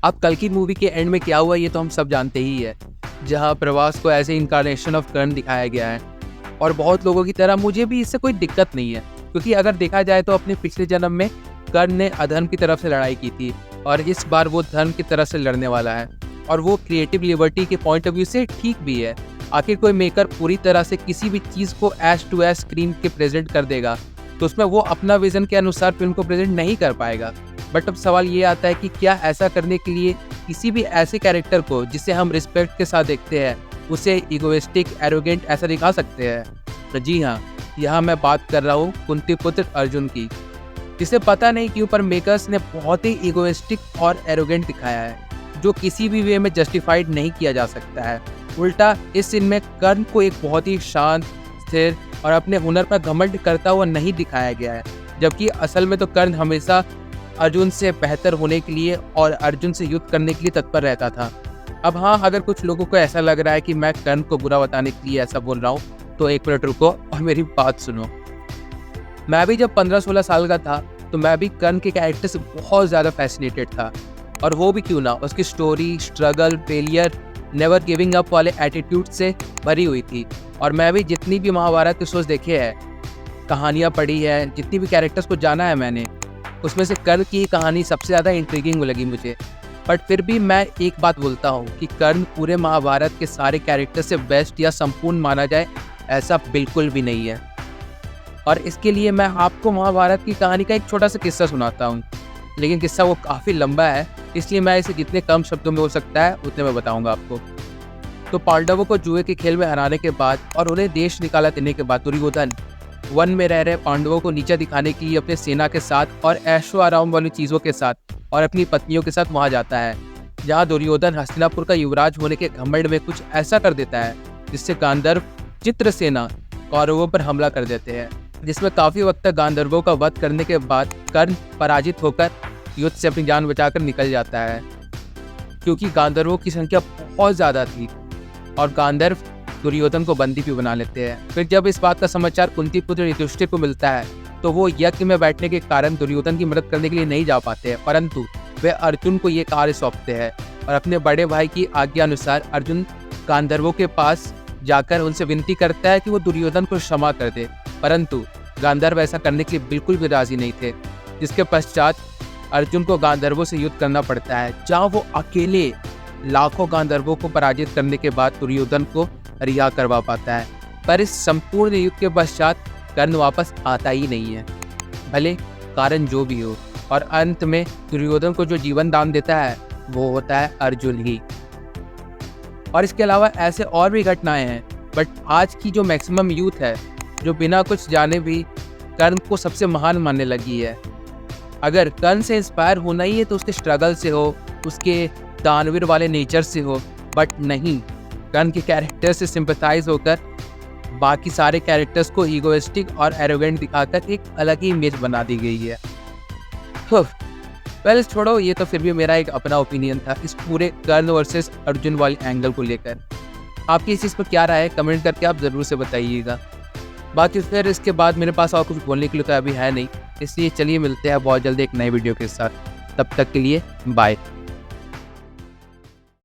अब कल की मूवी के एंड में क्या हुआ ये तो हम सब जानते ही है, जहाँ प्रभास को एज ए इनकारनेशन ऑफ कर्ण दिखाया गया है। और बहुत लोगों की तरह मुझे भी इससे कोई दिक्कत नहीं है, क्योंकि अगर देखा जाए तो अपने पिछले जन्म में कर्ण ने अधर्म की तरफ से लड़ाई की थी और इस बार वो धर्म की तरफ से लड़ने वाला है। और वो क्रिएटिव लिबर्टी के पॉइंट ऑफ व्यू से ठीक भी है। आखिर कोई मेकर पूरी तरह से किसी भी चीज़ को एज टू एज स्क्रीन के प्रेजेंट कर देगा तो उसमें वो अपना विजन के अनुसार फिल्म को प्रेजेंट नहीं कर पाएगा। बट अब सवाल ये आता है कि क्या ऐसा करने के लिए किसी भी ऐसे कैरेक्टर को जिसे हम रिस्पेक्ट के साथ देखते हैं उसे इगोइस्टिक एरोगेंट ऐसा दिखा सकते हैं? तो जी हाँ, यहाँ मैं बात कर रहा हूँ कुंती पुत्र अर्जुन की, जिसे पता नहीं क्यों पर मेकर्स ने बहुत ही इगोइस्टिक और एरोगेंट दिखाया है, जो किसी भी वे में जस्टिफाइड नहीं किया जा सकता है। उल्टा इस सीन में कर्ण को एक बहुत ही शांत, स्थिर और अपने हुनर पर घमंड करता हुआ नहीं दिखाया गया है, जबकि असल में तो कर्ण हमेशा अर्जुन से बेहतर होने के लिए और अर्जुन से युद्ध करने के लिए तत्पर रहता था। अब हाँ, अगर कुछ लोगों को ऐसा लग रहा है कि मैं कर्ण को बुरा बताने के लिए ऐसा बोल रहा हूँ तो एक मिनट रुको और मेरी बात सुनो। मैं भी जब 15-16 साल का था तो मैं भी कर्ण के कैरेक्टर से बहुत ज़्यादा फैसिनेटेड था, और वो भी क्यों ना, उसकी story, struggle, failure, never giving up वाले एटीट्यूड से भरी हुई थी। और मैं भी जितनी भी महाभारत के शोज देखे हैं, कहानियाँ पढ़ी है, जितनी भी कैरेक्टर्स को जाना है मैंने, उसमें से कर्ण की कहानी सबसे ज़्यादा इंट्रिगिंग लगी मुझे। बट फिर भी मैं एक बात बोलता हूँ कि कर्ण पूरे महाभारत के सारे कैरेक्टर से बेस्ट या संपूर्ण माना जाए, ऐसा बिल्कुल भी नहीं है। और इसके लिए मैं आपको महाभारत की कहानी का एक छोटा सा किस्सा सुनाता हूँ, लेकिन किस्सा वो काफ़ी लंबा है, इसलिए मैं इसे जितने कम शब्दों में हो सकता है उतने में बताऊँगा आपको। तो पांडवों को जुए के खेल में हराने के बाद और उन्हें देश निकाला देने के बाद दुर्योधन वन में रह रहे पांडवों को नीचा दिखाने के लिए अपने सेना के साथ और ऐशो आराम वाली चीज़ों के साथ और अपनी पत्नियों के साथ वहाँ जाता है, जहाँ दुर्योधन हस्तिनापुर का युवराज होने के घमंड में कुछ ऐसा कर देता है जिससे गांधर्व चित्रसेना कौरवों पर हमला कर देते हैं, जिसमें काफ़ी वक्त तक गांधर्वों का वध करने के बाद कर्ण पराजित होकर युद्ध से अपनी जान बचाकर निकल जाता है, क्योंकि गांधर्वों की संख्या बहुत ज़्यादा थी और गांधर्व दुर्योधन को बंदी भी बना लेते हैं। फिर जब इस बात का समाचार कुंती पुत्र युधिष्ठिर को मिलता है तो वो यज्ञ में बैठने के कारण दुर्योधन की मदद करने के लिए नहीं जा पाते हैं, परंतु वे अर्जुन को ये कार्य सौंपते हैं और अपने बड़े भाई की आज्ञा अनुसार अर्जुन गांधर्वों के पास जाकर उनसे विनती करता है कि वो दुर्योधन को क्षमा कर दे, परंतु गांधर्व ऐसा करने के लिए बिल्कुल भी राजी नहीं थे, जिसके पश्चात अर्जुन को गांधर्वों से युद्ध करना पड़ता है, जहाँ वो अकेले लाखों गांधर्वों को पराजित करने के बाद दुर्योधन को रिहा करवा पाता है। पर इस संपूर्ण युद्ध के पश्चात कर्ण वापस आता ही नहीं है, भले कारण जो भी हो, और अंत में दुर्योधन को जो जीवन दान देता है वो होता है अर्जुन ही। और इसके अलावा ऐसे और भी घटनाएं हैं, बट आज की जो मैक्सिमम यूथ है जो बिना कुछ जाने भी कर्ण को सबसे महान मानने लगी है। अगर कर्ण से इंस्पायर होना ही है तो उसके स्ट्रगल से हो, उसके दानवीर वाले नेचर से हो, बट नहीं, कर्ण के कैरेक्टर से सिंपैथाइज होकर बाकी सारे कैरेक्टर्स को ईगोइस्टिक और एरोगेंट दिखाकर एक अलग ही इमेज बना दी गई है। वेल छोड़ो, ये तो फिर भी मेरा एक अपना ओपिनियन था इस पूरे कर्ण वर्सेस अर्जुन वाली एंगल को लेकर। आपकी इस चीज़ पर क्या राय है कमेंट करके आप ज़रूर से बताइएगा। बाकी फिर इसके बाद मेरे पास और कुछ बोलने के लिए तो अभी है नहीं, इसलिए चलिए मिलते हैं बहुत जल्दी एक नए वीडियो के साथ। तब तक के लिए बाय।